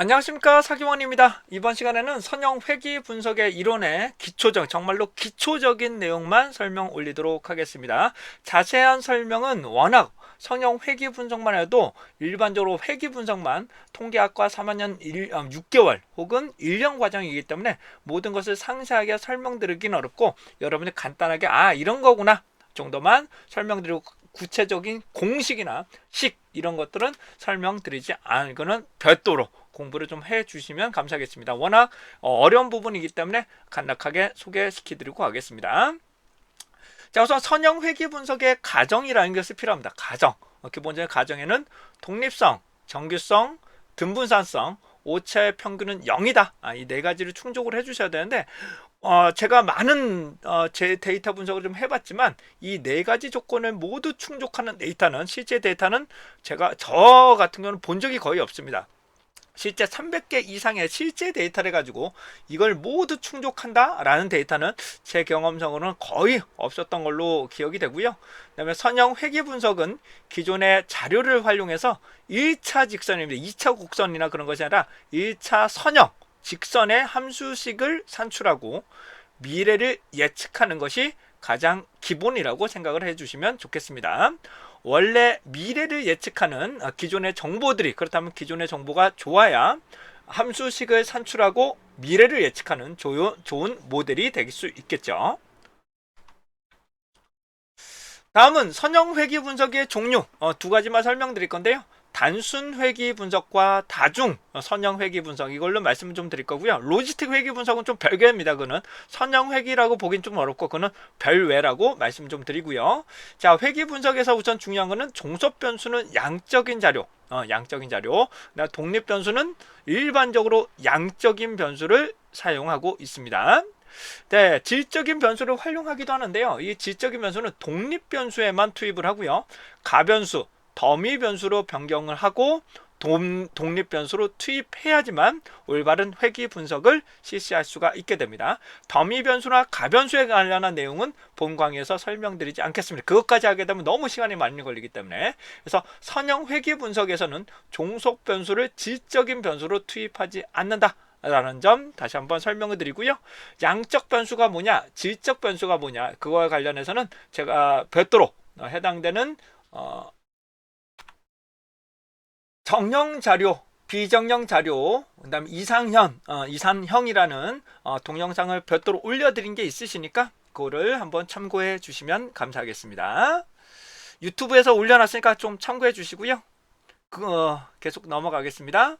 안녕하십니까, 사기원입니다. 이번 시간에는 선형 회귀 분석의 이론의 정말로 기초적인 내용만 설명 올리도록 하겠습니다. 자세한 설명은 워낙 선형 회귀 분석만 해도 일반적으로 회귀 분석만 통계학과 3학년 6개월 혹은 1년 과정이기 때문에 모든 것을 상세하게 설명드리긴 어렵고, 여러분이 간단하게 이런 거구나 정도만 설명드리고, 구체적인 공식이나 식 이런 것들은 설명드리지 않고는 별도로 공부를 좀 해주시면 감사하겠습니다. 워낙 어려운 부분이기 때문에 간략하게 소개시켜드리고 가겠습니다. 자, 우선 선형 회귀 분석의 가정이라는 것이 필요합니다. 가정. 기본적인 가정에는 독립성, 정규성, 등분산성, 오차의 평균은 0이다. 이 네 가지를 충족을 해주셔야 되는데, 제가 많은 제 데이터 분석을 좀 해봤지만 이 네 가지 조건을 모두 충족하는 데이터는, 실제 데이터는 저 같은 경우는 본 적이 거의 없습니다. 실제 300개 이상의 실제 데이터를 가지고 이걸 모두 충족한다 라는 데이터는 제 경험상으로는 거의 없었던 걸로 기억이 되고요. 그 다음에 선형 회귀 분석은 기존의 자료를 활용해서 1차 직선입니다. 2차 곡선이나 그런 것이 아니라 1차 선형 직선의 함수식을 산출하고 미래를 예측하는 것이 가장 기본이라고 생각을 해주시면 좋겠습니다. 원래 미래를 예측하는 기존의 정보들이, 그렇다면 기존의 정보가 좋아야 함수식을 산출하고 미래를 예측하는 좋은 모델이 될 수 있겠죠. 다음은 선형 회귀 분석의 종류 두 가지만 설명드릴 건데요. 단순 회귀 분석과 다중 선형 회귀 분석, 이걸로 말씀을 좀 드릴 거고요. 로지스틱 회귀 분석은 좀 별개입니다. 그는 선형 회귀라고 보긴 좀 어렵고 그는 별외라고 말씀 좀 드리고요. 자, 회귀 분석에서 우선 중요한 거는 종속 변수는 양적인 자료, 양적인 자료. 독립 변수는 일반적으로 양적인 변수를 사용하고 있습니다. 네, 질적인 변수를 활용하기도 하는데요. 이 질적인 변수는 독립 변수에만 투입을 하고요. 가변수, 더미 변수로 변경을 하고 독립 변수로 투입해야지만 올바른 회귀 분석을 실시할 수가 있게 됩니다. 더미 변수나 가변수에 관련한 내용은 본 강의에서 설명드리지 않겠습니다. 그것까지 하게 되면 너무 시간이 많이 걸리기 때문에. 그래서 선형 회귀 분석에서는 종속 변수를 질적인 변수로 투입하지 않는다 라는 점 다시 한번 설명을 드리고요. 양적 변수가 뭐냐, 질적 변수가 뭐냐, 그거와 관련해서는 제가 별도로 해당되는 정형 자료, 비정형 자료, 그 다음 이산형이라는 동영상을 별도로 올려드린 게 있으시니까 그거를 한번 참고해 주시면 감사하겠습니다. 유튜브에서 올려놨으니까 좀 참고해 주시고요. 계속 넘어가겠습니다.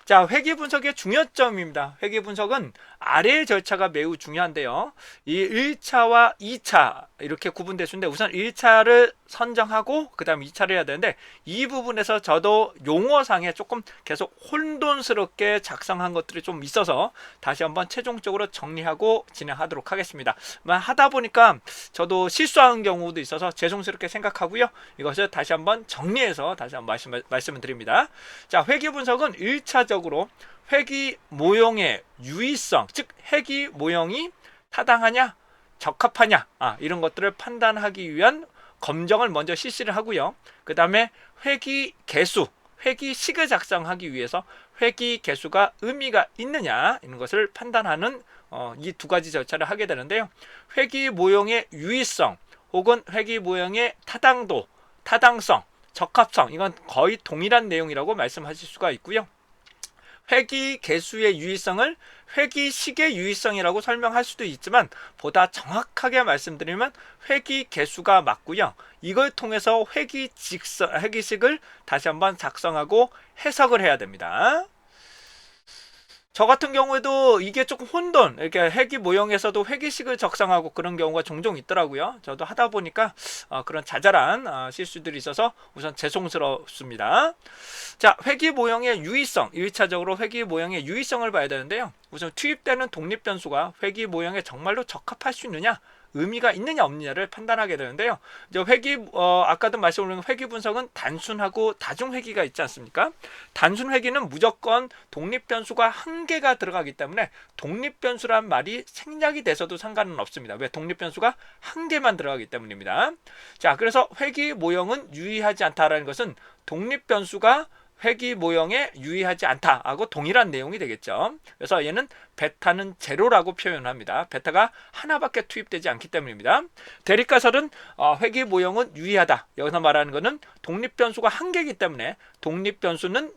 자, 회귀 분석의 중요점입니다. 회귀 분석은 아래의 절차가 매우 중요한데요. 이 1차와 2차 이렇게 구분될 수 있는데, 우선 1차를 선정하고 그 다음 2차를 해야 되는데, 이 부분에서 저도 용어상에 조금 계속 혼돈스럽게 작성한 것들이 좀 있어서 다시 한번 최종적으로 정리하고 진행하도록 하겠습니다. 하다 보니까 저도 실수한 경우도 있어서 죄송스럽게 생각하고요. 이것을 다시 한번 정리해서 다시 한번 말씀을 드립니다. 자, 회귀 분석은 1차적으로 회귀 모형의 유의성, 즉 회귀 모형이 타당하냐, 적합하냐, 이런 것들을 판단하기 위한 검정을 먼저 실시를 하고요. 그 다음에 회귀 개수, 회귀식을 작성하기 위해서 회귀 개수가 의미가 있느냐, 이런 것을 판단하는 이 두 가지 절차를 하게 되는데요. 회귀 모형의 유의성 혹은 회귀 모형의 타당도, 타당성, 적합성, 이건 거의 동일한 내용이라고 말씀하실 수가 있고요. 회귀 개수의 유의성을 회귀식의 유의성이라고 설명할 수도 있지만, 보다 정확하게 말씀드리면 회귀 개수가 맞고요. 이걸 통해서 회귀식을 다시 한번 작성하고 해석을 해야 됩니다. 저 같은 경우에도 이게 조금 이렇게 회귀 모형에서도 회귀식을 적성하고 그런 경우가 종종 있더라고요. 저도 하다 보니까 그런 자잘한 실수들이 있어서 우선 죄송스럽습니다. 자, 회귀 모형의 유의성, 1차적으로 회귀 모형의 유의성을 봐야 되는데요. 우선 투입되는 독립 변수가 회귀 모형에 정말로 적합할 수 있느냐, 의미가 있느냐 없느냐를 판단하게 되는데요. 아까도 말씀드린 회귀 분석은 단순하고 다중 회귀가 있지 않습니까? 단순 회귀는 무조건 독립 변수가 한 개가 들어가기 때문에 독립 변수란 말이 생략이 돼서도 상관은 없습니다. 왜? 독립 변수가 한 개만 들어가기 때문입니다. 자, 그래서 회귀 모형은 유의하지 않다라는 것은 독립 변수가 회귀 모형에 유의하지 않다하고 동일한 내용이 되겠죠. 그래서 얘는 베타는 제로라고 표현합니다. 베타가 하나밖에 투입되지 않기 때문입니다. 대립가설은 회귀 모형은 유의하다. 여기서 말하는 것은 독립변수가 한 개이기 때문에 독립변수는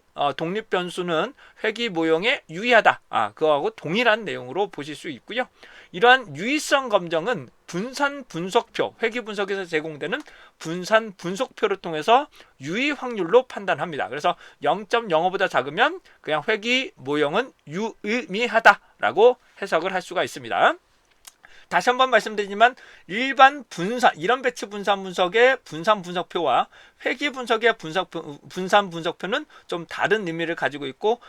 회귀 모형에 유의하다. 그거하고 동일한 내용으로 보실 수 있고요. 이러한 유의성 검정은 분산 분석표, 회귀 분석에서 제공되는 분산 분석표를 통해서 유의 확률로 판단합니다. 그래서 0.05보다 작으면 그냥 회귀 모형은 유의미하다라고 해석을 할 수가 있습니다. 다시 한번 말씀드리지만 일반 분산, 이런 배치 분산 분석의 분산 분석표와 회귀 분석의 분산 분석표는 좀 다른 의미를 가지고 있고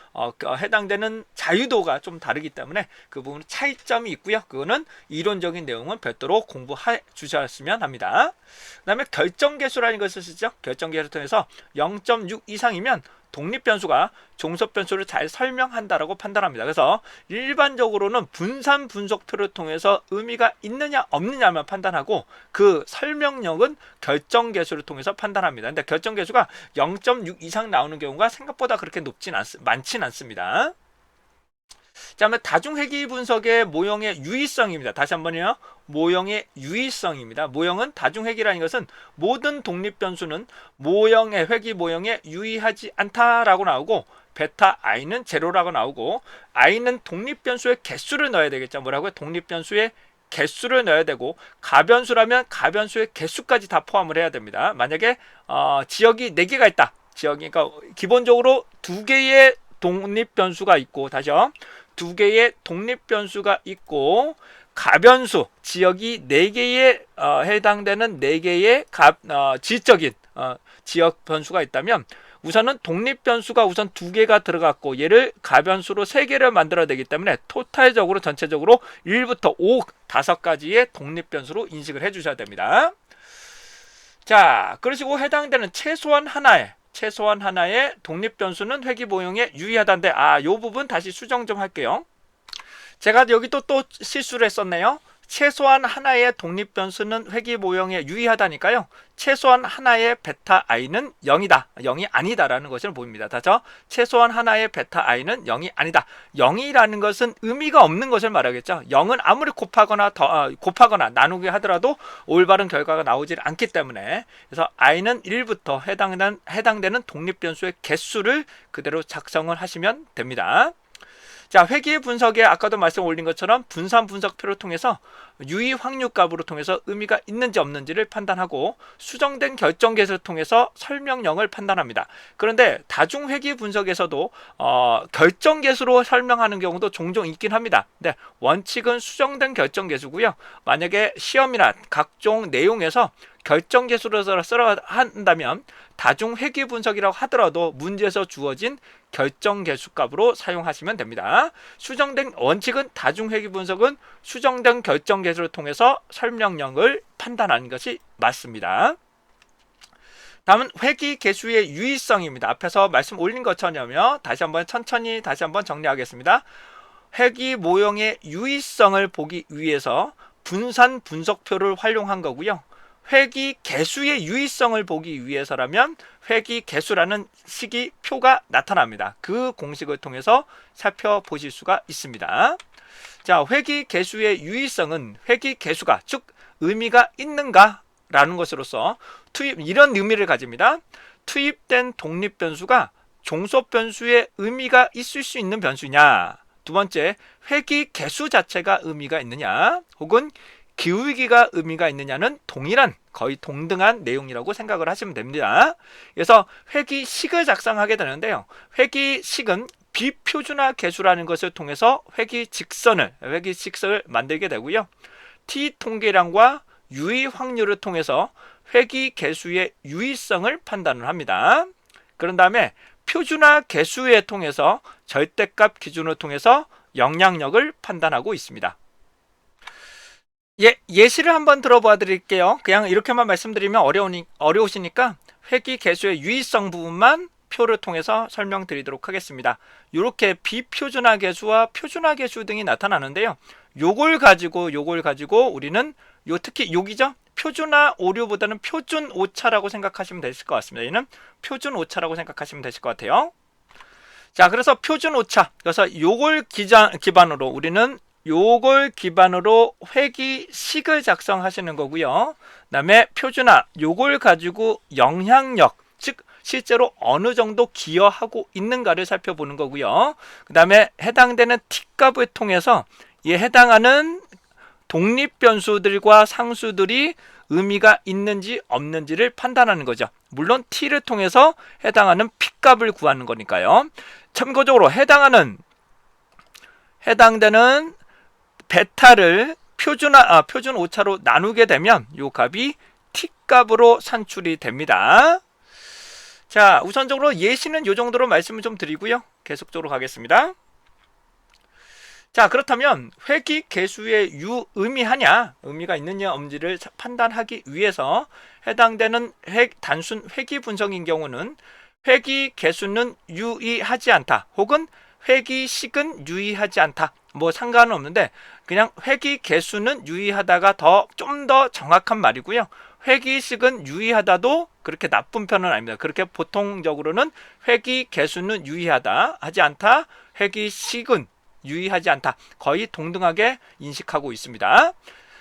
해당되는 자유도가 좀 다르기 때문에 그 부분은 차이점이 있고요. 그거는 이론적인 내용은 별도로 공부해 주셨으면 합니다. 그 다음에 결정계수라는 것을 쓰죠. 결정계수를 통해서 0.6 이상이면 독립변수가 종속변수를 잘 설명한다라고 판단합니다. 그래서 일반적으로는 분산 분석표를 통해서 의미가 있느냐 없느냐만 판단하고 그 설명력은 결정계수를 통해서 판단합니다. 근데 결정계수가 0.6 이상 나오는 경우가 생각보다 그렇게 많진 않습니다. 자, 그러면 다중회귀 분석의 모형의 유의성입니다. 다시 한번요. 모형의 유의성입니다. 모형은 다중회귀라는 것은 모든 독립변수는 모형의 회귀 모형에 유의하지 않다라고 나오고 베타 i는 제로라고 나오고 i는 독립변수의 개수를 넣어야 되겠죠. 뭐라고요? 독립변수의 개수를 넣어야 되고 가변수라면 가변수의 개수까지 다 포함을 해야 됩니다. 만약에 지역이 4개가 있다. 그러니까 기본적으로 2개의 독립변수가 있고 다시요. 2개의 독립변수가 있고 가변수 지역이 4개에 해당되는 4개의 지적인 지역 변수가 있다면 우선은 독립변수가 우선 2개가 들어갔고 얘를 가변수로 3개를 만들어야 되기 때문에 토탈적으로 전체적으로 1부터 5 5가지의 독립변수로 인식을 해 주셔야 됩니다. 자, 그러시고 해당되는 최소한 하나의 독립변수는 회귀 모형에 유의하다인데 요 부분 다시 수정 좀 할게요. 제가 여기 또 실수를 했었네요. 최소한 하나의 독립변수는 회귀 모형에 유의하다니까요. 최소한 하나의 베타 i는 0이다. 0이 아니다라는 것을 보입니다. 다죠? 최소한 하나의 베타 i는 0이 아니다. 0이라는 것은 의미가 없는 것을 말하겠죠. 0은 아무리 곱하거나 나누기 하더라도 올바른 결과가 나오질 않기 때문에 그래서 i는 1부터 해당되는 독립변수의 개수를 그대로 작성을 하시면 됩니다. 자, 회귀 분석에 아까도 말씀 올린 것처럼 분산 분석표를 통해서 유의 확률값으로 통해서 의미가 있는지 없는지를 판단하고 수정된 결정계수를 통해서 설명령을 판단합니다. 그런데 다중 회귀 분석에서도 결정계수로 설명하는 경우도 종종 있긴 합니다. 근데 원칙은 수정된 결정계수고요. 만약에 시험이나 각종 내용에서 결정계수로 써야 한다면 다중 회귀 분석이라고 하더라도 문제에서 주어진 결정계수 값으로 사용하시면 됩니다. 수정된 원칙은 다중 회귀 분석은 수정된 결정계수를 통해서 설명령을 판단하는 것이 맞습니다. 다음은 회귀 계수의 유의성입니다. 앞에서 말씀 올린 것처럼요. 다시 한번 정리하겠습니다. 회귀 모형의 유의성을 보기 위해서 분산 분석표를 활용한 거고요. 회귀 개수의 유의성을 보기 위해서라면 회귀 개수라는 식이 표가 나타납니다. 그 공식을 통해서 살펴보실 수가 있습니다. 자, 회귀 개수의 유의성은 회귀 개수가 즉 의미가 있는가 라는 것으로서 이런 의미를 가집니다. 투입된 독립변수가 종속변수의 의미가 있을 수 있는 변수냐, 두 번째 회귀 개수 자체가 의미가 있느냐, 혹은 기울기가 의미가 있느냐는 거의 동등한 내용이라고 생각을 하시면 됩니다. 그래서 회귀식을 작성하게 되는데요. 회귀식은 비표준화 계수라는 것을 통해서 회귀직선을 만들게 되고요. t-통계량과 유의 확률을 통해서 회귀 계수의 유의성을 판단을 합니다. 그런 다음에 표준화 계수에 통해서 절대값 기준을 통해서 영향력을 판단하고 있습니다. 예시를 한번 들어봐 드릴게요. 그냥 이렇게만 말씀드리면 어려우시니까 회귀 개수의 유의성 부분만 표를 통해서 설명드리도록 하겠습니다. 이렇게 비표준화 계수와 표준화 계수 등이 나타나는데요. 요걸 가지고 우리는 특히 여기죠. 표준화 오류보다는 표준 오차라고 생각하시면 되실 것 같습니다. 얘는 표준 오차라고 생각하시면 되실 것 같아요. 자, 그래서 표준 오차. 그래서 요걸 기반으로 우리는 요걸 기반으로 회기식을 작성하시는 거고요. 그다음에 표준화 요걸 가지고 영향력, 즉 실제로 어느 정도 기여하고 있는가를 살펴보는 거고요. 그다음에 해당되는 t값을 통해서 이에 해당하는 독립 변수들과 상수들이 의미가 있는지 없는지를 판단하는 거죠. 물론 t를 통해서 해당하는 p값을 구하는 거니까요. 참고적으로 해당되는 베타를 표준 오차로 나누게 되면 이 값이 t값으로 산출이 됩니다. 자, 우선적으로 예시는 이 정도로 말씀을 좀 드리고요. 계속적으로 가겠습니다. 자, 그렇다면 회기 개수의 의미가 있느냐 없는지를 판단하기 위해서 해당되는 단순 회기 분석인 경우는 회기 개수는 유의하지 않다, 혹은 회기식은 유의하지 않다, 뭐 상관은 없는데 그냥 회기 개수는 유의하다가 좀 더 정확한 말이고요. 회기식은 유의하다도 그렇게 나쁜 편은 아닙니다. 그렇게 보통적으로는 회기 개수는 유의하다 하지 않다, 회기식은 유의하지 않다, 거의 동등하게 인식하고 있습니다.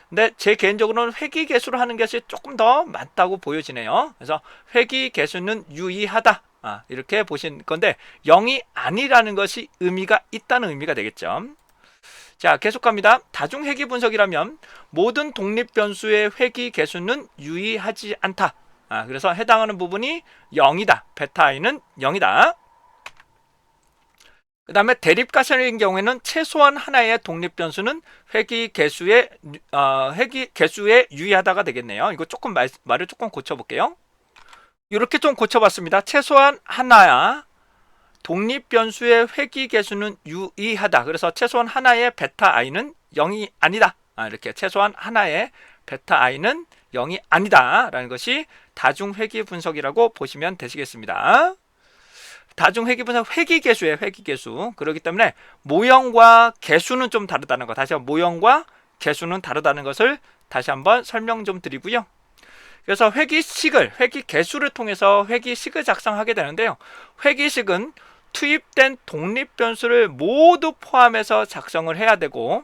근데 제 개인적으로는 회기 개수로 하는 것이 조금 더 맞다고 보여지네요. 그래서 회기 개수는 유의하다, 이렇게 보신 건데 0이 아니라는 것이 의미가 있다는 의미가 되겠죠. 자, 계속 갑니다. 다중 회기 분석이라면 모든 독립 변수의 회기 개수는 유의하지 않다. 그래서 해당하는 부분이 0이다. 베타 i는 0이다. 그 다음에 대립가설인 경우에는 최소한 하나의 독립 변수는 회기 개수에 유의하다가 되겠네요. 이거 조금 말을 조금 고쳐볼게요. 이렇게 좀 고쳐봤습니다. 최소한 하나야 독립 변수의 회기 개수는 유의하다. 그래서 최소한 하나의 베타 i는 0이 아니다. 이렇게 최소한 하나의 베타 i는 0이 아니다 라는 것이 다중 회기 분석이라고 보시면 되시겠습니다. 다중 회기 분석, 회기 개수예요. 회기 개수. 그렇기 때문에 모형과 개수는 좀 다르다는 거, 다시 한번 모형과 개수는 다르다는 것을 다시 한번 설명 좀 드리고요. 그래서 회기 개수를 통해서 회기식을 작성하게 되는데요. 회기식은 투입된 독립 변수를 모두 포함해서 작성을 해야 되고,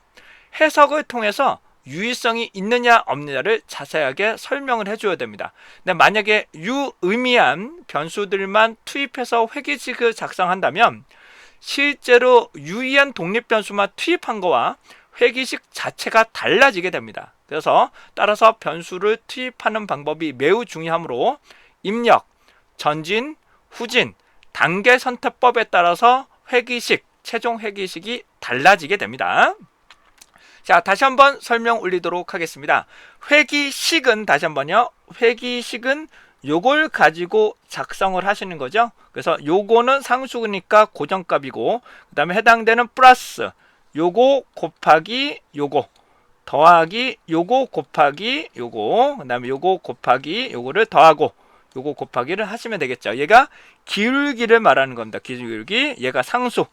해석을 통해서 유의성이 있느냐 없느냐를 자세하게 설명을 해줘야 됩니다. 근데 만약에 유의미한 변수들만 투입해서 회기식을 작성한다면 실제로 유의한 독립 변수만 투입한 거와 회기식 자체가 달라지게 됩니다. 그래서 따라서 변수를 투입하는 방법이 매우 중요하므로 입력, 전진, 후진, 단계 선택법에 따라서 회기식, 최종 회기식이 달라지게 됩니다. 자, 다시 한번 설명 올리도록 하겠습니다. 회기식은 다시 한번요. 회기식은 요걸 가지고 작성을 하시는 거죠. 그래서 요거는 상수니까 고정값이고, 그 다음에 해당되는 플러스 요거 곱하기 요거 더하기 요거 곱하기 요거, 그 다음에 요거 곱하기 요거를 더하고 요거 곱하기를 하시면 되겠죠. 얘가 기울기를 말하는 겁니다. 기울기, 얘가 상수,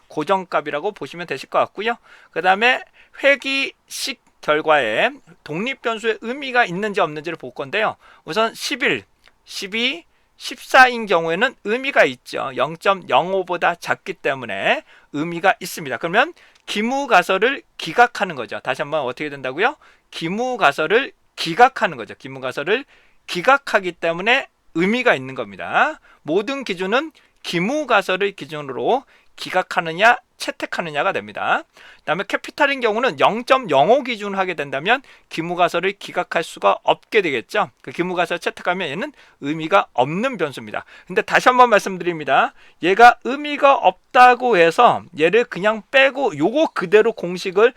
고정값이라고 보시면 되실 것 같고요. 그 다음에 회기식 결과에 독립변수의 의미가 있는지 없는지를 볼 건데요. 우선 11, 12, 14인 경우에는 의미가 있죠. 0.05보다 작기 때문에 의미가 있습니다. 그러면 기무가설을 기각하는 거죠. 다시 한번 어떻게 된다고요? 기무가설을 기각하는 거죠. 기무가설을 기각하기 때문에 의미가 있는 겁니다. 모든 기준은 기무가설을 기준으로 기각하느냐 채택하느냐가 됩니다. 그 다음에 캐피탈인 경우는 0.05 기준으로 하게 된다면 기무가설을 기각할 수가 없게 되겠죠. 그 기무가설 채택하면 얘는 의미가 없는 변수입니다. 근데 다시 한번 말씀드립니다. 얘가 의미가 없다고 해서 얘를 그냥 빼고 요거 그대로 공식을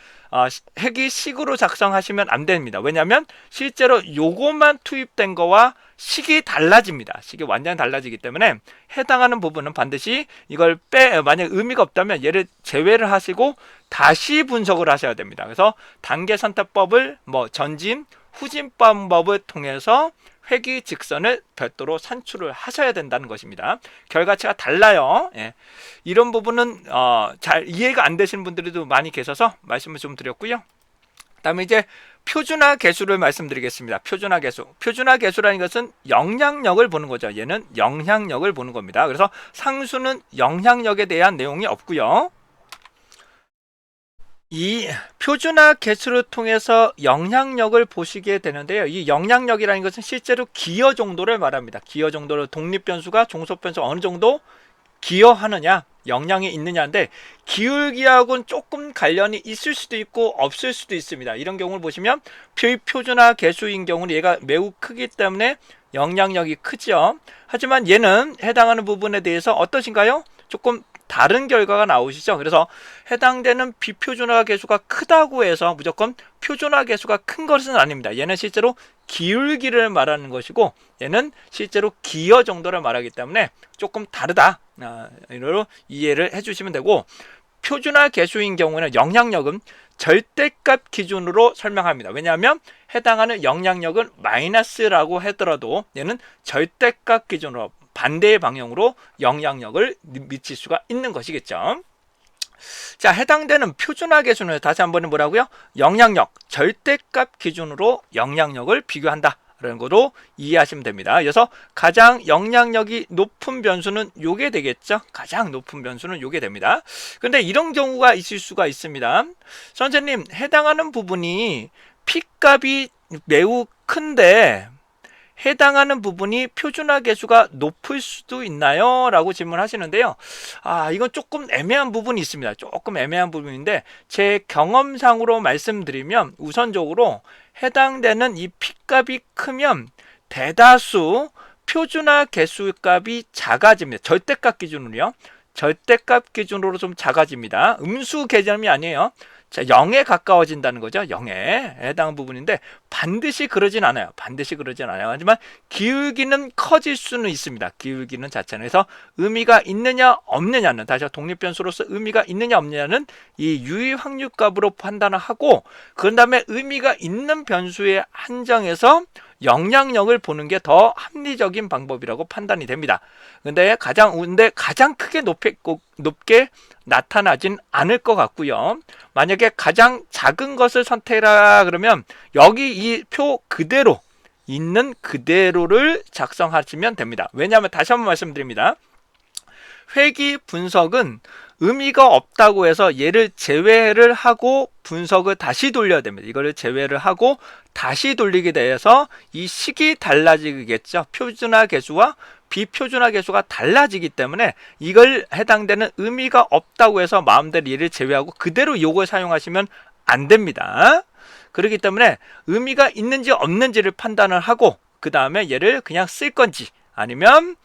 회기식으로 작성하시면 안 됩니다. 왜냐하면 실제로 요것만 투입된 거와 식이 달라집니다. 식이 완전히 달라지기 때문에 해당하는 부분은 반드시 이걸 만약 의미가 없다면 얘를 제외를 하시고 다시 분석을 하셔야 됩니다. 그래서 단계 선택법을 전진, 후진 방법을 통해서 회기 직선을 별도로 산출을 하셔야 된다는 것입니다. 결과치가 달라요. 예. 이런 부분은 잘 이해가 안 되시는 분들도 많이 계셔서 말씀을 좀 드렸고요. 그 다음에 이제 표준화 계수를 말씀드리겠습니다. 표준화 계수. 표준화 계수라는 것은 영향력을 보는 거죠. 얘는 영향력을 보는 겁니다. 그래서 상수는 영향력에 대한 내용이 없고요. 이 표준화 계수를 통해서 영향력을 보시게 되는데요. 이 영향력이라는 것은 실제로 기여 정도를 말합니다. 기여 정도를 독립변수가 종속변수 어느 정도 기여하느냐, 영향이 있느냐인데 기울기하고는 조금 관련이 있을 수도 있고 없을 수도 있습니다. 이런 경우를 보시면 표준화 계수인 경우는 얘가 매우 크기 때문에 영향력이 크죠. 하지만 얘는 해당하는 부분에 대해서 어떠신가요? 조금 다른 결과가 나오시죠. 그래서 해당되는 비표준화 계수가 크다고 해서 무조건 표준화 계수가 큰 것은 아닙니다. 얘는 실제로 기울기를 말하는 것이고 얘는 실제로 기여 정도를 말하기 때문에 조금 다르다. 이로 이해를 해주시면 되고, 표준화 계수인 경우는 영향력은 절대값 기준으로 설명합니다. 왜냐하면 해당하는 영향력은 마이너스라고 하더라도 얘는 절대값 기준으로 반대의 방향으로 영향력을 미칠 수가 있는 것이겠죠. 자, 해당되는 표준화 계수는 다시 한번 뭐라고요? 영향력, 절대값 기준으로 영향력을 비교한다 라는 거로 이해하시면 됩니다. 그래서 가장 영향력이 높은 변수는 요게 되겠죠. 가장 높은 변수는 요게 됩니다. 근데 이런 경우가 있을 수가 있습니다. 선생님, 해당하는 부분이 P값이 매우 큰데 해당하는 부분이 표준화 계수가 높을 수도 있나요? 라고 질문하시는데요. 이건 조금 애매한 부분이 있습니다. 조금 애매한 부분인데 제 경험상으로 말씀드리면 우선적으로 해당되는 이 P값이 크면 대다수 표준화 계수 값이 작아집니다. 절대값 기준으로요. 절대값 기준으로 좀 작아집니다. 음수 개념이 아니에요. 자, 0에 가까워진다는 거죠. 0에 해당 부분인데 반드시 그러진 않아요. 반드시 그러진 않아요. 하지만 기울기는 커질 수는 있습니다. 기울기는 자체는. 그래서 의미가 있느냐 없느냐는, 다시 독립변수로서 의미가 있느냐 없느냐는 이 유의 확률값으로 판단을 하고, 그 다음에 의미가 있는 변수에 한정해서 영향력을 보는 게 더 합리적인 방법이라고 판단이 됩니다. 근데 가장 크게 높게 나타나진 않을 것 같고요. 만약에 가장 작은 것을 선택하라 그러면 여기 이 표 그대로 있는 그대로를 작성하시면 됩니다. 왜냐하면 다시 한번 말씀드립니다. 회귀 분석은 의미가 없다고 해서 얘를 제외를 하고 분석을 다시 돌려야 됩니다. 이거를 제외를 하고 다시 돌리게 돼서 이 식이 달라지겠죠. 표준화 계수와 비표준화 계수가 달라지기 때문에 이걸 해당되는 의미가 없다고 해서 마음대로 얘를 제외하고 그대로 이걸 사용하시면 안 됩니다. 그렇기 때문에 의미가 있는지 없는지를 판단을 하고 그 다음에 얘를 그냥 쓸 건지 아니면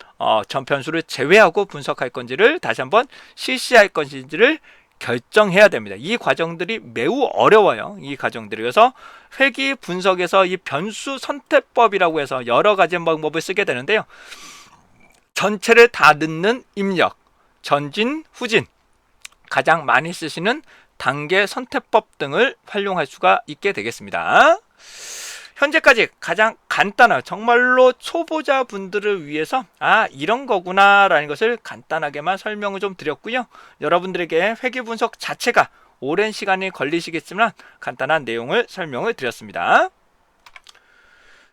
전편수를 제외하고 분석할 건지를 다시 한번 실시할 건지를 결정해야 됩니다. 이 과정들이 매우 어려워요. 이 과정들이. 그래서 회귀 분석에서 이 변수 선택법이라고 해서 여러 가지 방법을 쓰게 되는데요. 전체를 다 넣는 입력, 전진, 후진, 가장 많이 쓰시는 단계 선택법 등을 활용할 수가 있게 되겠습니다. 현재까지 가장 간단한, 정말로 초보자 분들을 위해서 이런 거구나 라는 것을 간단하게만 설명을 좀 드렸고요. 여러분들에게 회귀 분석 자체가 오랜 시간이 걸리시겠지만 간단한 내용을 설명을 드렸습니다.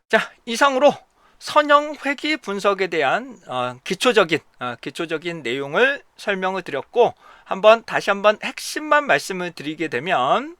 자, 이상으로 선형 회귀 분석에 대한 기초적인 내용을 설명을 드렸고, 다시 한번 핵심만 말씀을 드리게 되면,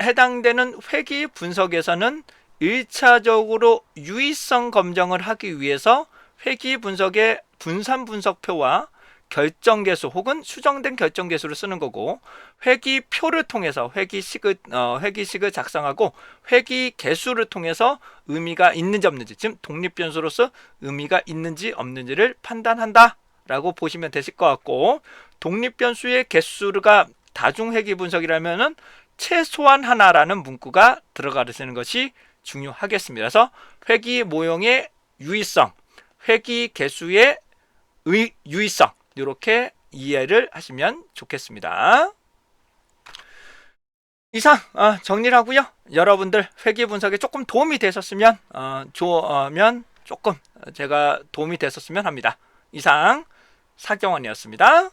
해당되는 회귀 분석에서는 1차적으로 유의성 검정을 하기 위해서 회귀 분석의 분산 분석표와 결정계수 혹은 수정된 결정계수를 쓰는 거고, 회귀표를 통해서 회귀식을 작성하고 회귀계수를 통해서 의미가 있는지 없는지, 즉 독립변수로서 의미가 있는지 없는지를 판단한다 라고 보시면 되실 것 같고, 독립변수의 개수가 다중회귀 분석이라면은 최소한 하나라는 문구가 들어가시는 것이 중요하겠습니다. 그래서 회귀 모형의 유의성, 회귀 개수의 유의성, 이렇게 이해를 하시면 좋겠습니다. 이상 정리를 하고요. 여러분들 회귀 분석에 조금 도움이 되셨으면 조금 제가 도움이 됐었으면 합니다. 이상 사경원이었습니다.